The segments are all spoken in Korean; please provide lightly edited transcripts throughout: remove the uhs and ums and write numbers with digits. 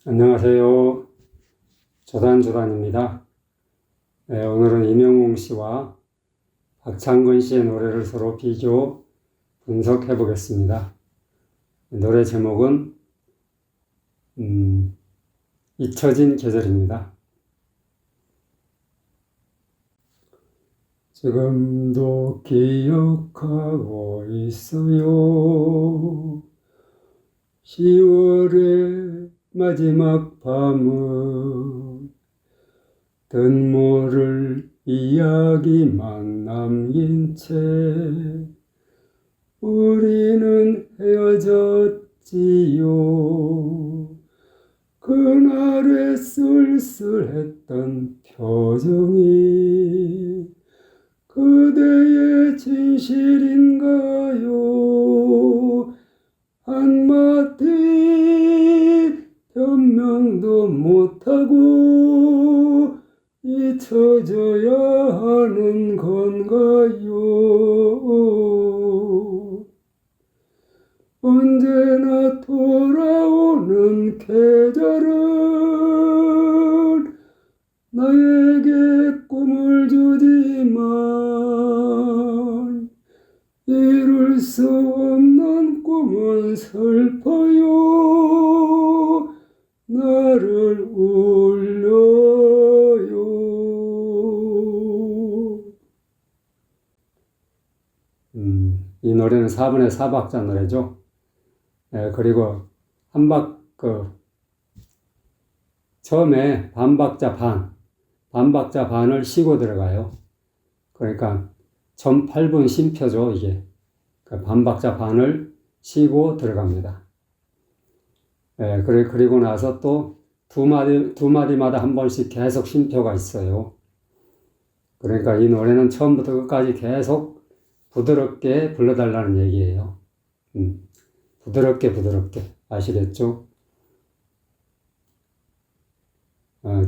안녕하세요. 조단입니다. 오늘은 임영웅 씨와 박창근 씨의 노래를 서로 비교 분석해 보겠습니다. 노래 제목은 잊혀진 계절입니다. 지금도 기억하고 있어요. 10월의 마지막 밤은 뜬모를 이야기만 남긴 채 우리는 헤어졌지요. 그날의 쓸쓸했던 표정이 그대의 진실인가요? 한마디 변명도 못하고 잊혀져야 하는 건가요? 언제나 돌아오는 계절은 나에게 꿈을 주지만 이룰 수 없는 꿈은 슬퍼요. 나를 울려요. 이 노래는 4분의 4박자 노래죠. 그리고 처음에 반박자 반을 쉬고 들어가요. 그러니까 1.8분 쉼표죠, 이게. 반박자 반을 쉬고 들어갑니다. 그리고 나서 또 두 마디마다 한 번씩 계속 쉼표가 있어요. 그러니까 이 노래는 처음부터 끝까지 계속 부드럽게 불러달라는 얘기예요. 부드럽게 아시겠죠?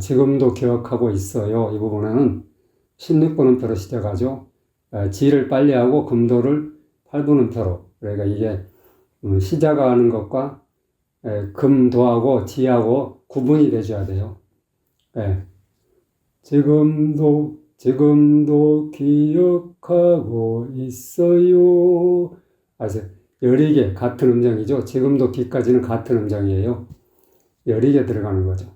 지금도 기억하고 있어요. 이 부분에는 16분음표로 시작하죠. 지를 빨리 하고 금도를 8분음표로. 그러니까 이게 시작하는 것과 금도하고 지하고 구분이 되셔야 돼요. 지금도 기억하고 있어요. 아세요? 여리게 같은 음정이죠. 지금도 기까지는 같은 음정이에요. 여리게 들어가는 거죠.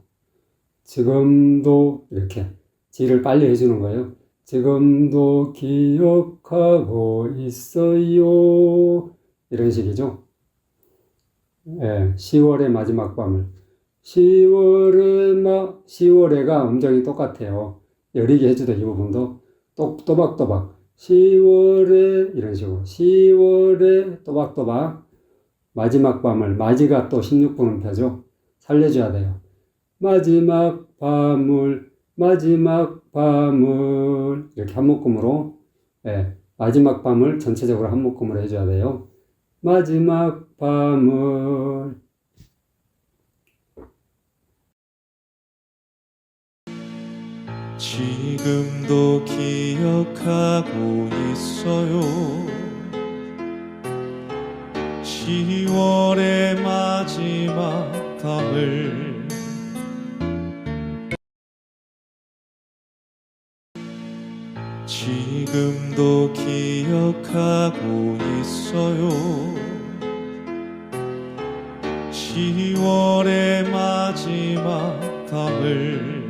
지금도 이렇게 지를 빨리 해주는 거예요. 지금도 기억하고 있어요. 이런 식이죠. 10월의 마지막 밤을. 10월에가 음정이 똑같아요. 여리게 해주다 이 부분도 또박또박. 10월에 이런 식으로. 10월에 또박또박. 마지막 밤을. 마지가 또 16분음표죠. 살려줘야 돼요. 마지막 밤을 이렇게 한 묶음으로 마지막 밤을 전체적으로 한 묶음으로 해줘야 돼요. 마지막 밤을 지금도 기억하고 있어요. 10월의 마지막 밤을 지금도 기억하고 있어요. 10월의 마지막 밤을.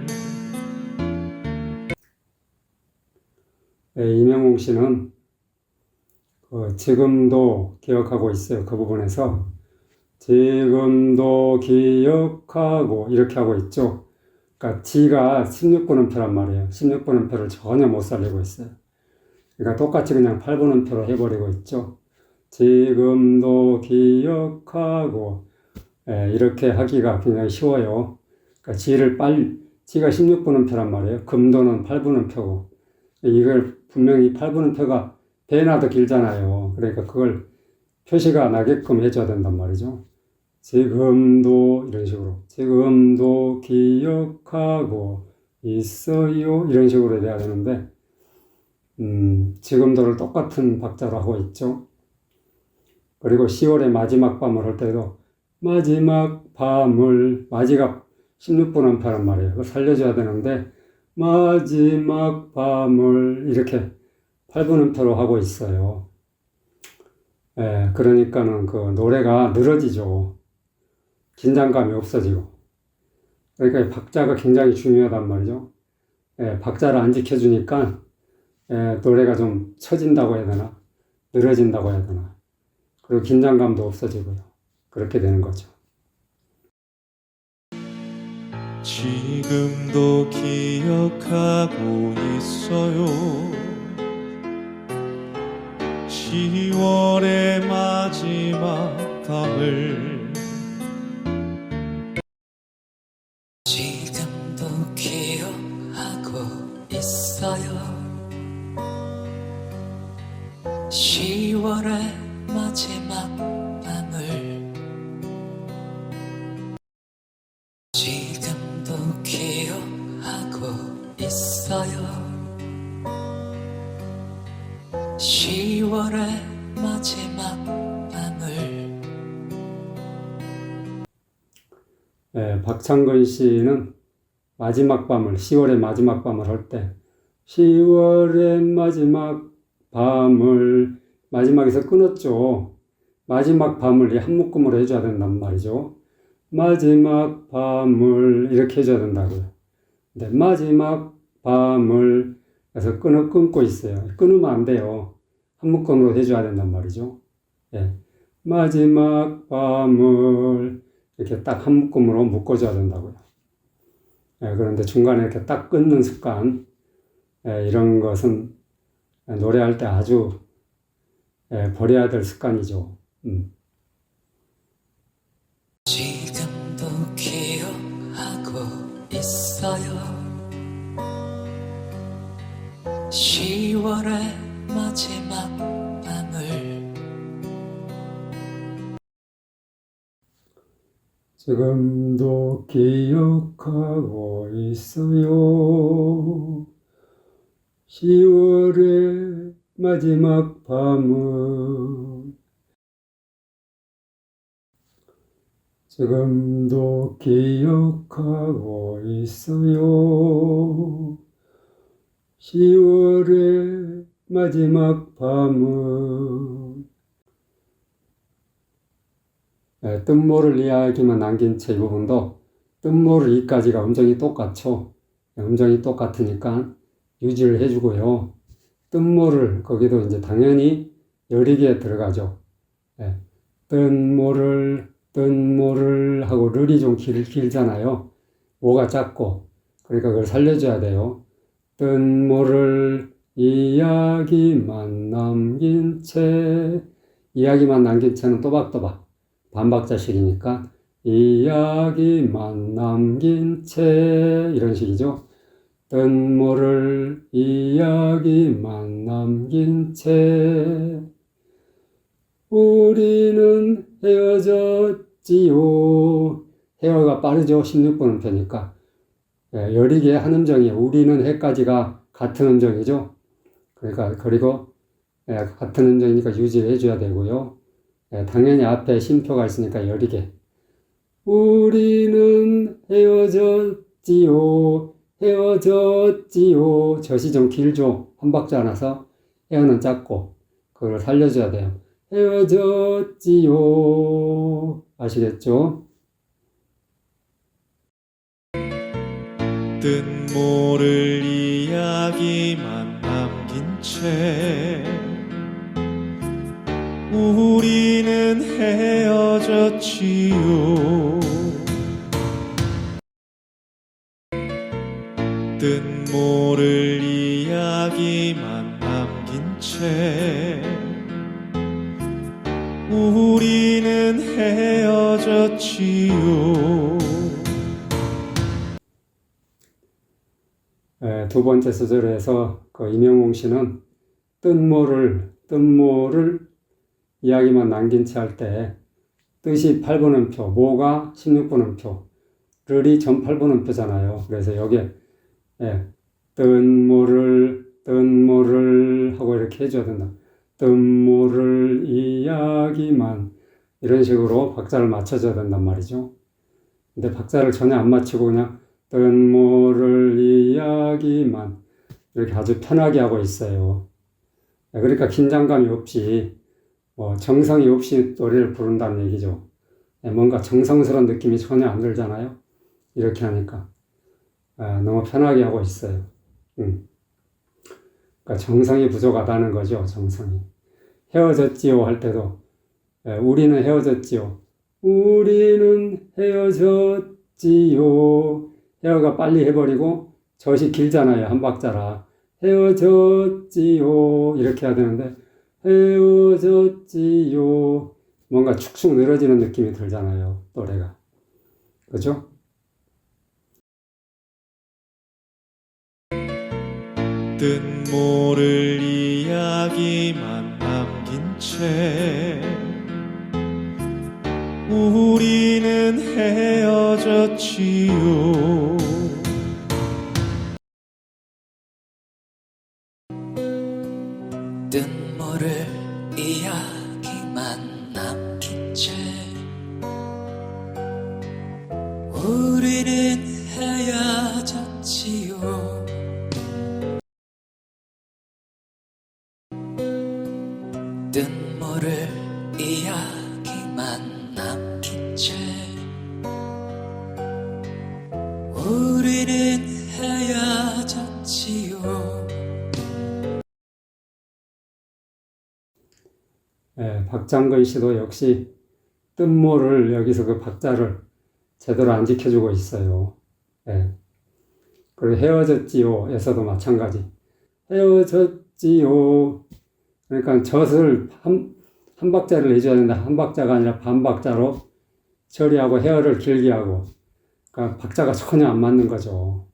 임영웅 씨는 지금도 기억하고 있어요. 그 부분에서 지금도 기억하고 이렇게 하고 있죠. 그러니까 지가 16분음표란 말이에요. 16분음표를 전혀 못 살리고 있어요. 그러니까 똑같이 그냥 8분음표로 해버리고 있죠. 지금도 기억하고 이렇게 하기가 굉장히 쉬워요. 그러니까 지가 16분음표란 말이에요. 금도는 8분음표고 이걸 분명히 8분음표가 배나 더 길잖아요. 그러니까 그걸 표시가 나게끔 해줘야 된단 말이죠. 지금도 이런 식으로 지금도 기억하고 있어요. 이런 식으로 돼야 되는데 지금도를 똑같은 박자로 하고 있죠. 그리고 10월의 마지막 밤을 할 때도 마지막 밤을 마지막 16분음표란 말이에요. 그걸 살려줘야 되는데 마지막 밤을 이렇게 8분음표로 하고 있어요. 예, 그러니까는 그 노래가 늘어지죠. 긴장감이 없어지고. 그러니까 이 박자가 굉장히 중요하단 말이죠. 예, 박자를 안 지켜주니까 노래가 좀 처진다고 해야 되나? 늘어진다고 해야 되나? 그리고 긴장감도 없어지고요. 그렇게 되는 거죠. 지금도 기억하고 있어요. 10월의 마지막 밤을 지금도 기억하고 있어요. 10월의 마지막 밤을 지금도 기억하고 있어요. 10월의 마지막 밤을 박창근 씨는 마지막 밤을, 10월의 마지막 밤을 할 때 10월의 마지막 밤을 마지막에서 끊었죠. 마지막 밤을 이 한 묶음으로 해줘야 된단 말이죠. 마지막 밤을 이렇게 해줘야 된다고요. 근데 마지막 밤을 그래서 끊고 있어요. 끊으면 안 돼요. 한 묶음으로 해줘야 된단 말이죠. 예. 마지막 밤을 이렇게 딱 한 묶음으로 묶어줘야 된다고요. 예, 그런데 중간에 이렇게 딱 끊는 습관, 이런 것은 노래할 때 아주 버려야 될 습관이죠. 지금도 기억하고 있어요. 10월의 마지막 밤을 지금도 기억하고 있어요. 10월의 마지막 밤은 지금도 기억하고 있어요. 10월의 마지막 밤은 뜻모를 이야기만 남긴 채 이 부분도 뜻모를 이까지가 음정이 똑같죠. 음정이 똑같으니까 유지를 해주고요. 뜻모를 거기도 이제 당연히 여리게 들어가죠. 뜻모를 하고 르이 좀 길잖아요. 모가 작고 그러니까 그걸 살려줘야 돼요. 뜻모를 이야기만 남긴 채 이야기만 남긴 채는 또박또박 반박자식이니까 이야기만 남긴 채 이런 식이죠. 뜻모를 이야기만 남긴 채 우리는 헤어졌지요. 헤어가 빠르죠. 16분음표니까. 여리게 한 음정이에요. 우리는 해까지가 같은 음정이죠. 그러니까 그리고 같은 음정이니까 유지를 해줘야 되고요. 당연히 앞에 쉼표가 있으니까 여리게. 우리는 헤어졌지요. 헤어졌지요. 젖이 좀 길죠. 한 박자 나서 헤어는 짧고 그걸 살려줘야 돼요. 헤어졌지요. 아시겠죠? 뜻모를 이야기만 남긴 채 우리는 헤어졌지요. 뜻모를 이야기만 남긴 채 우리는 헤어졌지요. 두 번째 소절에서 그 임영웅 씨는 뜻모를 이야기만 남긴 채 할 때 뜻이 8분음표, 모가 16분음표, 르이 전 8분음표잖아요. 그래서 여기에 뜻모를 하고 이렇게 해줘야 된다. 뜻모를 이야기만 이런 식으로 박자를 맞춰줘야 된단 말이죠. 근데 박자를 전혀 안 맞추고 그냥 뜬 모를 이야기만 이렇게 아주 편하게 하고 있어요. 그러니까 긴장감이 없이 정성이 없이 노래를 부른다는 얘기죠. 뭔가 정성스러운 느낌이 전혀 안 들잖아요. 이렇게 하니까 너무 편하게 하고 있어요. 그러니까 정성이 부족하다는 거죠. 정성이. 헤어졌지요 할 때도 우리는 헤어졌지요. 우리는 헤어졌지요. 헤어가 빨리 해버리고 젖이 길잖아요. 한 박자라. 헤어졌지요. 이렇게 해야 되는데 헤어졌지요. 뭔가 축축 늘어지는 느낌이 들잖아요. 노래가. 그죠? 뜬 모를 이야기만 남긴 채 우리는 헤어졌지요. 뜬 모를 이야기만 남긴 채 우리는 헤어졌지요. 뜬 모를 이야기만 남긴 채 우리는 헤어졌지요. 박장근 씨도 역시 뜬모를 여기서 그 박자를 제대로 안 지켜주고 있어요. 그리고 헤어졌지요에서도 마찬가지. 헤어졌지요. 그러니까 젖을 한 박자를 내줘야 된다. 한 박자가 아니라 반 박자로 처리하고 헤어를 길게 하고. 그러니까 박자가 전혀 안 맞는 거죠.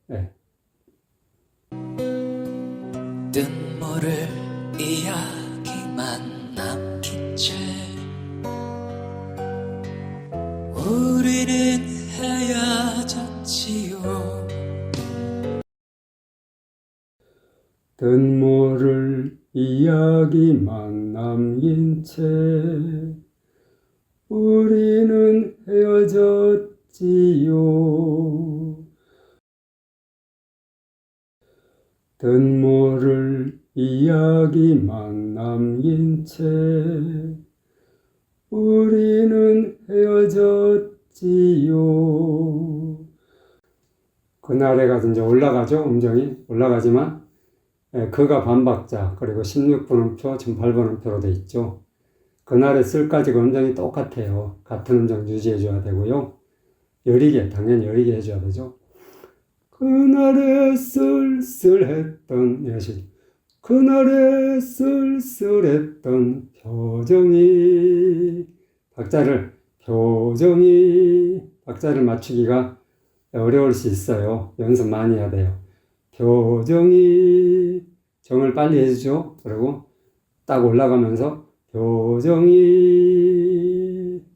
뜬 모를 이야기만 남긴 채 우리는 헤어졌지요. 뜬 모를 이야기만 남긴 채 우리는 헤어졌지요. 뜬 모를 이야기만 남긴 채 우리는 헤어졌지요. 그날에가 이제 올라가죠. 음정이 올라가지만 그가 반박자 그리고 16분음표, 8분음표로 돼 있죠. 그날에 쓸까지가 음정이 똑같아요. 같은 음정 유지해 줘야 되고요. 여리게, 당연히 여리게 해줘야 되죠. 그날에 쓸쓸했던 예시. 그날에 쓸쓸했던 표정이 박자를 맞추기가 어려울 수 있어요. 연습 많이 해야 돼요. 표정이 정을 빨리 해주죠. 그리고 딱 올라가면서 표정이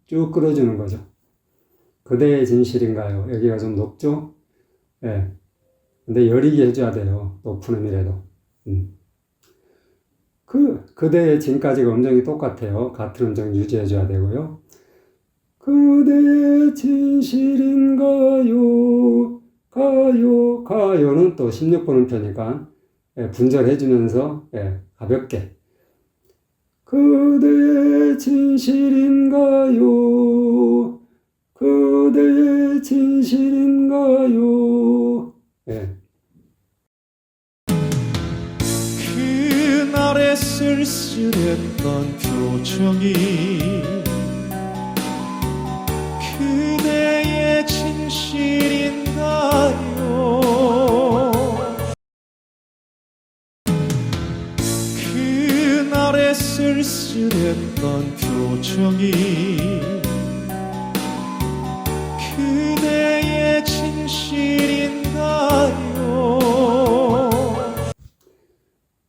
쭉 끌어주는 거죠. 그대의 진실인가요? 여기가 좀 높죠? 근데 여리게 해줘야 돼요. 높은 음이라도. 그대의 진까지가 음정이 똑같아요. 같은 음정 유지해줘야 되고요. 그대의 진실인가요? 가요는 또 16분음표니까 분절해주면서 가볍게 그대의 진실인가요? 그대의 진실인가요? 그날의 쓸쓸했던 표정이 그대의 진실인가요? 그날의 쓸쓸했던 표정이 그대의 진실인가요?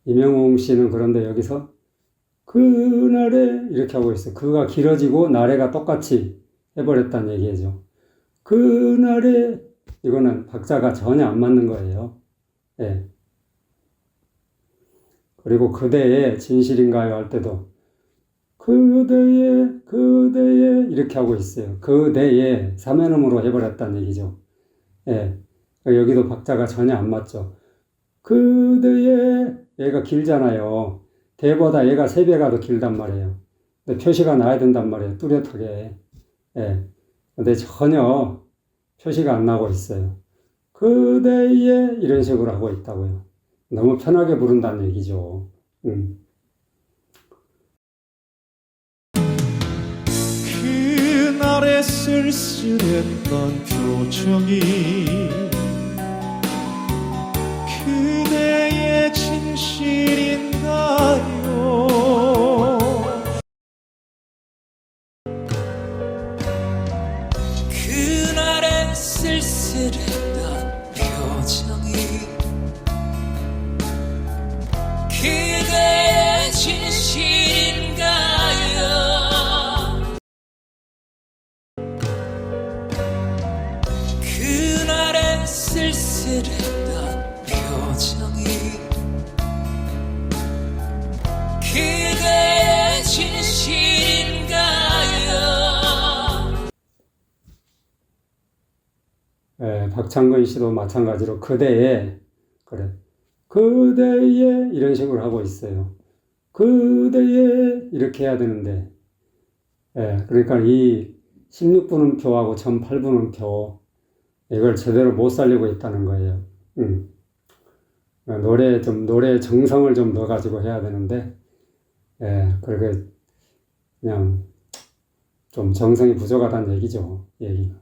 임영웅 씨는 그런데 여기서 그날에 이렇게 하고 있어요. 그가 길어지고 나래가 똑같이 해버렸다는 얘기죠. 그날에 이거는 박자가 전혀 안 맞는 거예요. 그리고 그대의 진실인가요 할 때도 그대의 이렇게 하고 있어요. 그대의 3연음으로 해버렸다는 얘기죠. 예. 여기도 박자가 전혀 안 맞죠. 그대의 얘가 길잖아요. 대보다 얘가 3배가 더 길단 말이에요. 근데 표시가 나야 된단 말이에요. 뚜렷하게. 예. 근데 전혀 표시가 안 나고 있어요. 그대의 이런 식으로 하고 있다고요. 너무 편하게 부른다는 얘기죠. 그날의 쓸쓸했던 표정이 그대의 진실인가요? 그날의 쓸쓸했던 표정이 그대의 진실인가요? 그날의 쓸쓸했던 표정이 그대의 진실인가요? 예, 박창근 씨도 마찬가지로 그대의, 그래. 그대의 이런 식으로 하고 있어요. 그대의 이렇게 해야 되는데, 예, 그러니까 이 16분음표하고 전 8분음표, 이걸 제대로 못 살리고 있다는 거예요. 노래 정성을 좀 넣어가지고 해야 되는데, 예, 그렇게 그냥 좀 정성이 부족하다는 얘기죠. 얘기.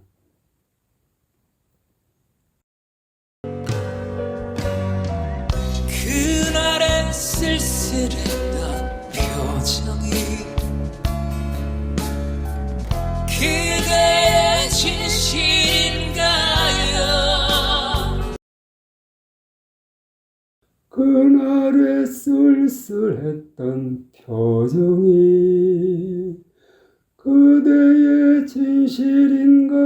그날의 쓸쓸했던 표정이 그대의 진실인가요? 그날의 쓸쓸했던 표정이 그대의 진실인가요?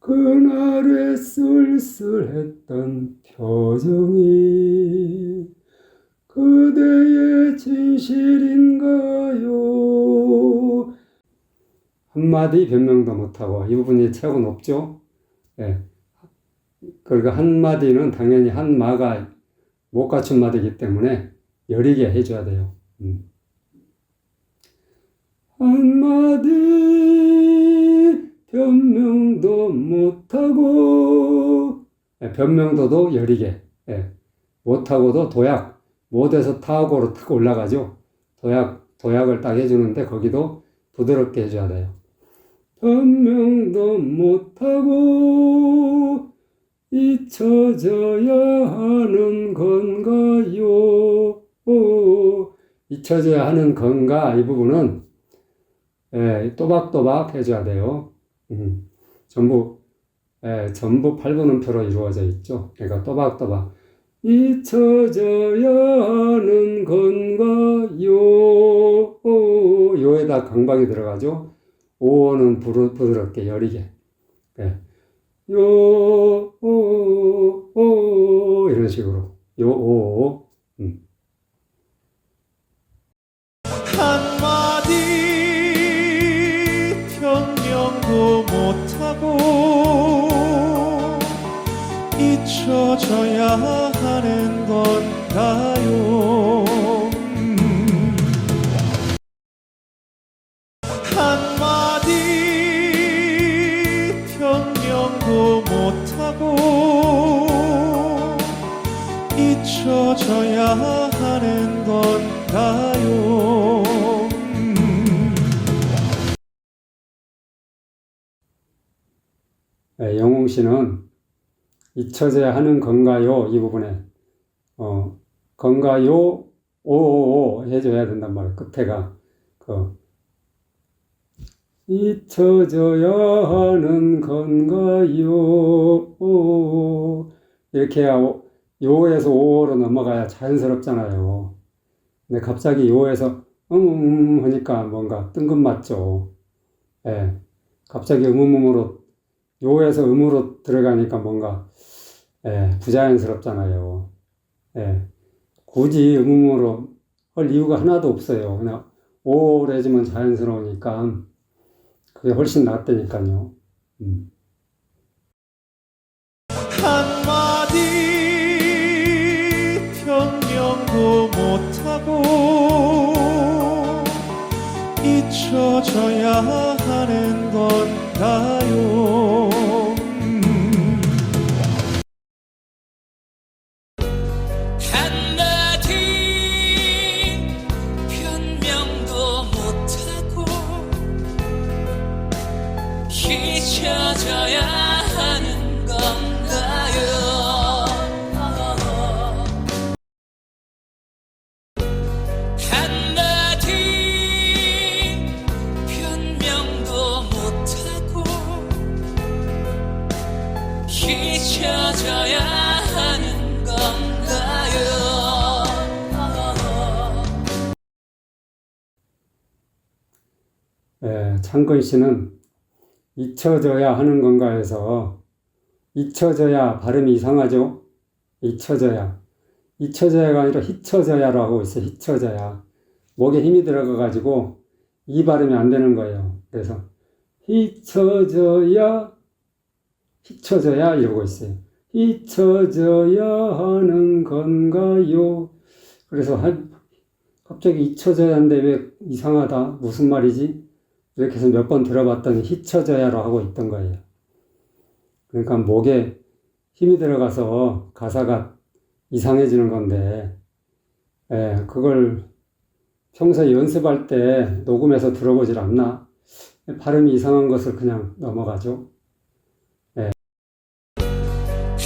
그날의 쓸쓸했던 표정이 그대의 진실인가요? 한마디 변명도 못하고 이 부분이 최고 높죠? 예. 그리고 한마디는 당연히 한마가 못 갖춘 마디이기 때문에 여리게 해줘야 돼요. 한마디 변명도 못하고, 변명도도 여리게, 못하고도 도약, 못해서 타고로 탁 올라가죠. 도약을 딱 해주는데 거기도 부드럽게 해줘야 돼요. 변명도 못하고 잊혀져야 하는 건가요? 잊혀져야 하는 건가? 이 부분은 또박또박 해줘야 돼요. 전부 8분음표로 이루어져 있죠. 그러니까 또박또박 잊혀져야 하는 건가요? 요에다 강박이 들어가죠. 오는 부드럽게 여리게. 이런 식으로. 한마디 변명도 못하고 잊혀져야 하는 건가요? 한마디 변명도 못하고 잊혀져야 하는 건가요? 영웅 씨는 잊혀져야 하는 건가요? 이 부분에 건가요? 오 해줘야 된단 말이에요. 끝에가 잊혀져야 하는 건가요? 이렇게 해야 요에서 오로 넘어가야 자연스럽잖아요. 근데 갑자기 요에서 하니까 뭔가 뜬금맞죠. 갑자기 음으로 요에서 음으로 들어가니까 뭔가 부자연스럽잖아요. 굳이 의문으로 할 이유가 하나도 없어요. 그냥 오래 해주면 자연스러우니까 그게 훨씬 낫다니까요. 한마디 변명도 못하고 잊혀져야 하는 건가요? 한마디 변명도 못하고 잊혀져야 하는 건가요? 한마디 변명도 못하고 잊혀져야 하는 건가요? 창근 씨는 잊혀져야 하는 건가에서 잊혀져야 발음이 이상하죠? 잊혀져야가 아니라 히쳐져야라고 하고 있어요. 히쳐져야. 목에 힘이 들어가가지고 이 발음이 안 되는 거예요. 그래서 잊혀져야 이러고 있어요. 잊혀져야 하는 건가요? 그래서 갑자기 잊혀져야 하는데 왜 이상하다? 무슨 말이지? 이렇게 해서 몇 번 들어봤더니 잊혀져야로 하고 있던 거예요. 그러니까 목에 힘이 들어가서 가사가 이상해지는 건데, 그걸 평소에 연습할 때 녹음해서 들어보질 않나? 발음이 이상한 것을 그냥 넘어가죠.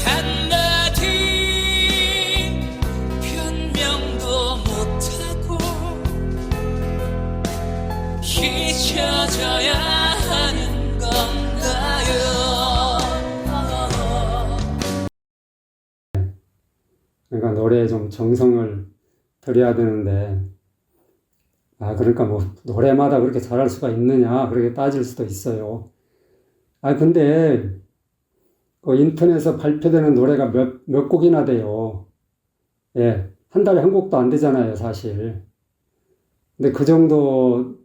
한마디 변명도 못하고 잊혀져야 하는 건가요? 그러니까 노래에 좀 정성을 들여야 되는데, 그러니까 뭐 노래마다 그렇게 잘할 수가 있느냐? 그렇게 따질 수도 있어요. 근데 그 인터넷에서 발표되는 노래가 몇 곡이나 돼요. 한 달에 한 곡도 안 되잖아요, 사실. 근데 그 정도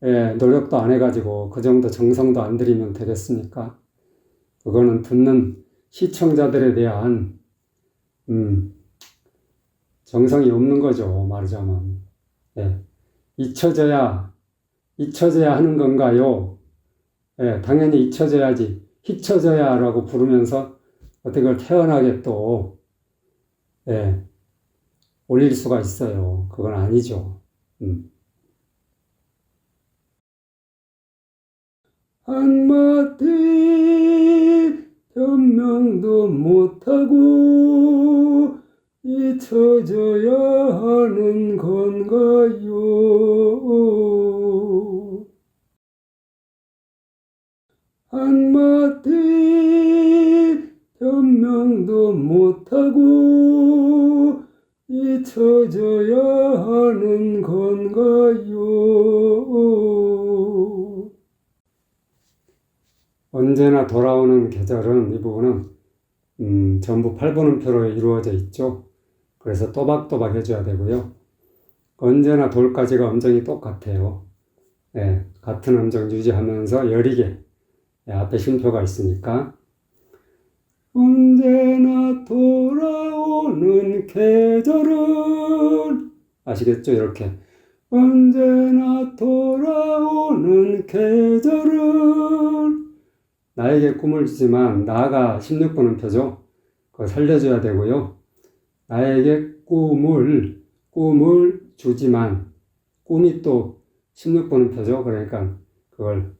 노력도 안 해가지고 그 정도 정성도 안 들이면 되겠습니까? 그거는 듣는 시청자들에 대한 정성이 없는 거죠, 말하자면. 잊혀져야 하는 건가요? 당연히 잊혀져야지. 잊혀져야라고 부르면서 어떻게 그걸 태연하게 또 올릴 수가 있어요. 그건 아니죠. 한마디 변명도 못하고 잊혀져야 하는 건가요? 한마디 변명도 못하고 잊혀져야 하는 건가요? 언제나 돌아오는 계절은 이 부분은 전부 8분음표로 이루어져 있죠. 그래서 또박또박 해줘야 되고요. 언제나 돌까지가 음정이 똑같아요. 같은 음정 유지하면서 여리게 앞에 쉼표가 있으니까 언제나 돌아오는 계절은 아시겠죠? 이렇게 언제나 돌아오는 계절은 나에게 꿈을 주지만 나가 16분음표죠. 그거 살려줘야 되고요. 나에게 꿈을 주지만 꿈이 또 16분음표죠. 그러니까 그걸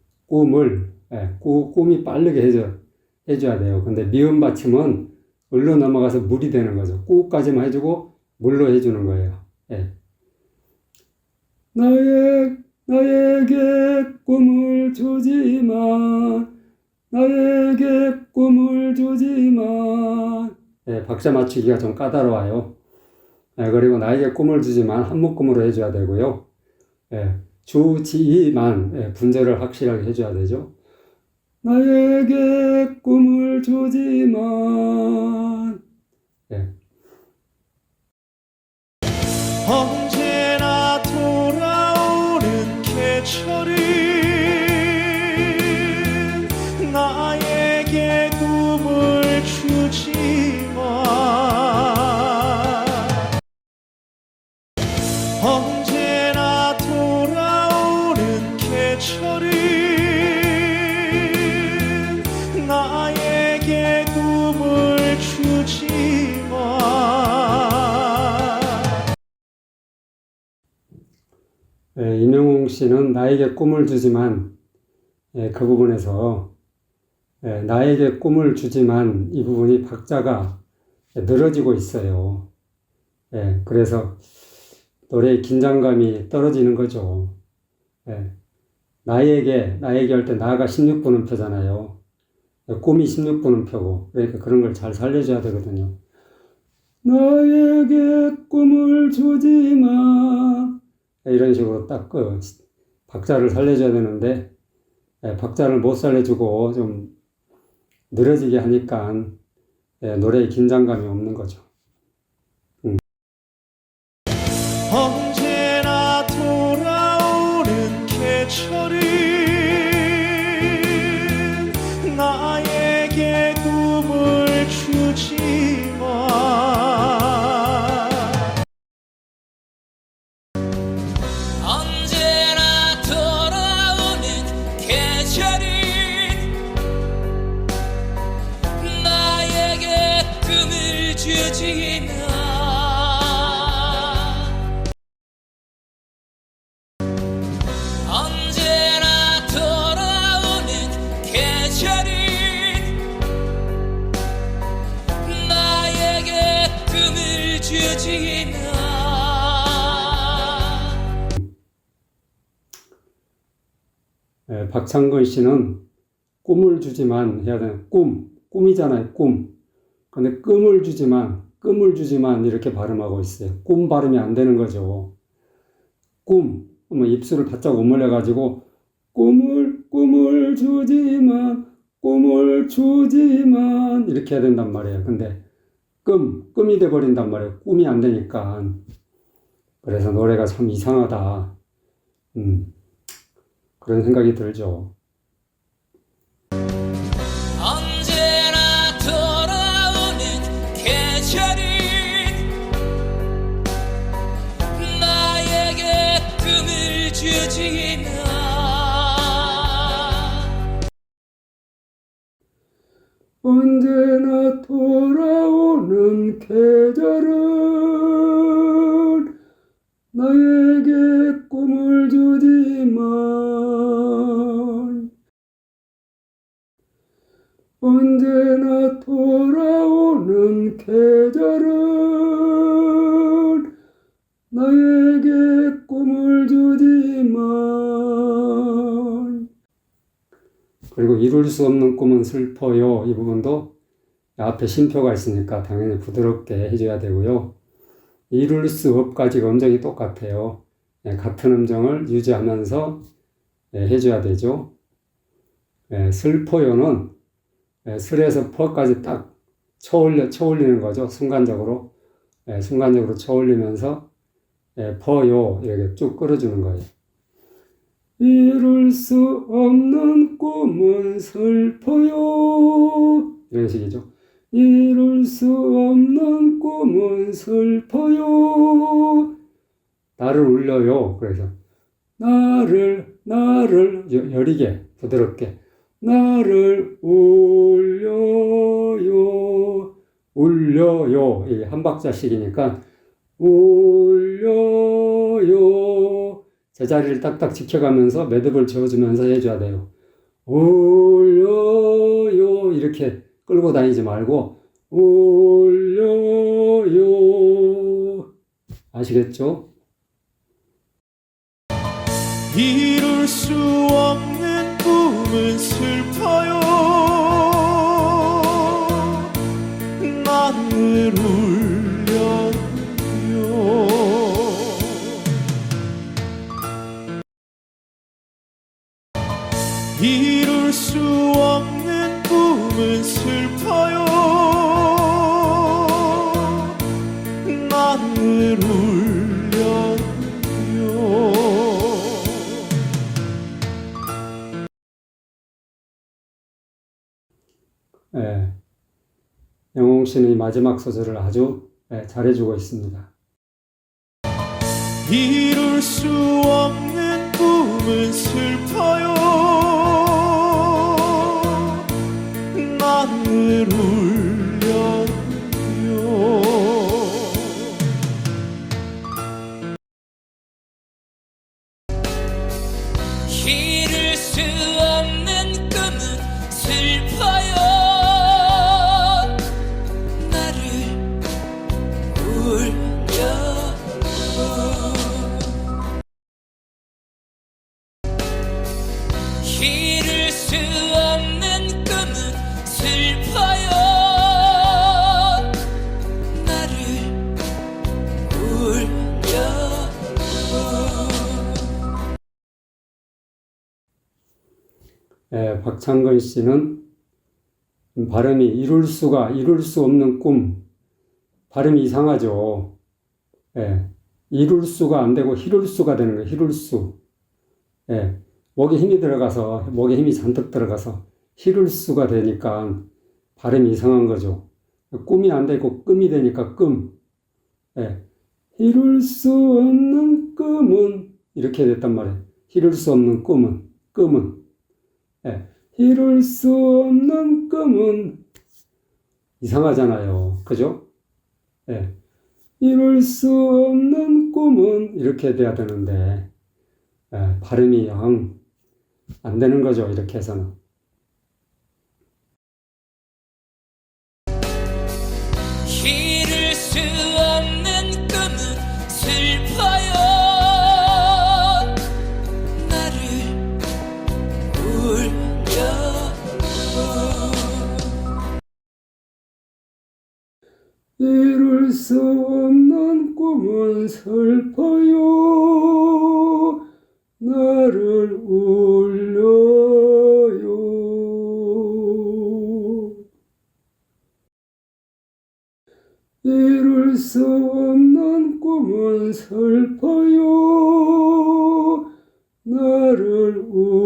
꿈이 빠르게 해줘야 돼요. 근데 미음 받침은 을로 넘어가서 물이 되는 거죠. 꾸까지만 해주고 물로 해주는 거예요. 나에게 꿈을 주지만 박자 맞추기가 좀 까다로워요. 그리고 나에게 꿈을 주지만 한묶음으로 해줘야 되고요. 주지만 분절을 확실하게 해줘야 되죠. 나에게 꿈을 주지만 언제나 돌아오는 계절은 나에게 꿈을 주지만 언제나 돌아오는 계절은 나에게 꿈을 주지만 임영웅 씨는 나에게 꿈을 주지만 그 부분에서 나에게 꿈을 주지만 이 부분이 박자가 늘어지고 있어요. 그래서 노래의 긴장감이 떨어지는 거죠. 나에게 할 때 나가 16분음표잖아요. 꿈이 16분음표고 그러니까 그런 걸 잘 살려줘야 되거든요. 나에게 꿈을 주지만 이런 식으로 딱 그 박자를 살려줘야 되는데 박자를 못 살려주고 좀 늘어지게 하니까 노래에 긴장감이 없는 거죠. 언제나 돌아오는 계절은 나에게 꿈을 주지만 언제나 돌아오는 계절은 나에게 꿈을 주지만 언제나 돌아오는 계절은 나에게 꿈을 주지만 박창근 씨는 꿈을 주지만 해야 되는 꿈이잖아요. 꿈. 근데 꿈을 주지만 이렇게 발음하고 있어요. 꿈 발음이 안 되는 거죠. 꿈. 뭐 입술을 바짝 오물려 가지고 꿈을 주지만 이렇게 해야 된단 말이에요. 근데 꿈이 돼 버린단 말이에요. 꿈이 안 되니까. 그래서 노래가 참 이상하다. 그런 생각이 들죠. 언제나 돌아오는 계절은 나에게 꿈을 주지만 언제나 돌아오는 계절은 나에게 꿈을 주지만 언제나 돌아오는 계절은 나에게 꿈을 주지만 그리고 이룰 수 없는 꿈은 슬퍼요. 이 부분도 앞에 쉼표가 있으니까 당연히 부드럽게 해줘야 되고요. 이룰 수 없까지가 음정이 똑같아요. 같은 음정을 유지하면서 해줘야 되죠. 슬퍼요는 슬에서 퍼까지 딱 쳐올리는 거죠. 순간적으로 쳐올리면서 퍼요 이렇게 쭉 끌어주는 거예요. 이룰 수 없는 꿈은 슬퍼요 이런 식이죠. 이룰 수 없는 꿈은 슬퍼요. 나를 울려요. 그래서 나를 여리게 부드럽게 나를 울려요. 이게 한 박자씩이니까 울려요. 제자리를 딱딱 지켜가면서 매듭을 지어주면서 해줘야 돼요. 울려요. 이렇게 끌고 다니지 말고 울려요. 아시겠죠? 이룰 수 없는 꿈은 슬퍼요. 나를 울려요. 이룰 수 없는 꿈은 슬퍼요. 나를 울려요. 예, 영웅 씨는 이 마지막 소절을 아주 잘해주고 있습니다. 이룰 수 없는 꿈은 슬퍼요. 나를 울려요. 이룰 수 없는 꿈은 슬퍼요. 나를 울려요. 이룰 수 없는 꿈은 슬퍼요. 나를 울려요. 박창근 씨는 발음이 이룰 수 없는 꿈. 발음이 이상하죠. 이룰 수가 안 되고 히룰 수가 되는 거예요. 히룰 수. 목에 힘이 들어가서, 목에 힘이 잔뜩 들어가서 히룰 수가 되니까 발음이 이상한 거죠. 꿈이 안 되고 끔이 되니까 끔. 이룰 수 없는 꿈은 이렇게 됐단 말이에요. 이룰 수 없는 꿈은, 꿈은. 이룰 수 없는 꿈은 이상하잖아요. 그죠? 이룰 수 없는 꿈은 이렇게 돼야 되는데 발음이 영 안 되는 거죠. 이렇게 해서는. 이룰 수 없는 꿈은 슬퍼요. 나를 울려요. 이룰 수 없는 꿈은 슬퍼요. 나를 울려요. 이룰 수 없는 꿈은 슬퍼요. 나를 울려요.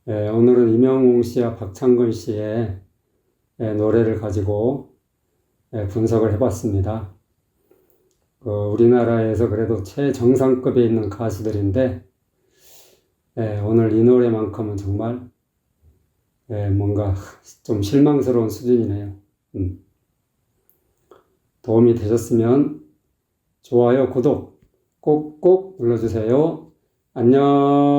오늘은 임영웅 씨와 박창근 씨의 노래를 가지고 분석을 해봤습니다. 우리나라에서 그래도 최정상급에 있는 가수들인데 오늘 이 노래만큼은 정말 뭔가 좀 실망스러운 수준이네요. 도움이 되셨으면 좋아요, 구독 꼭꼭 눌러주세요. 안녕.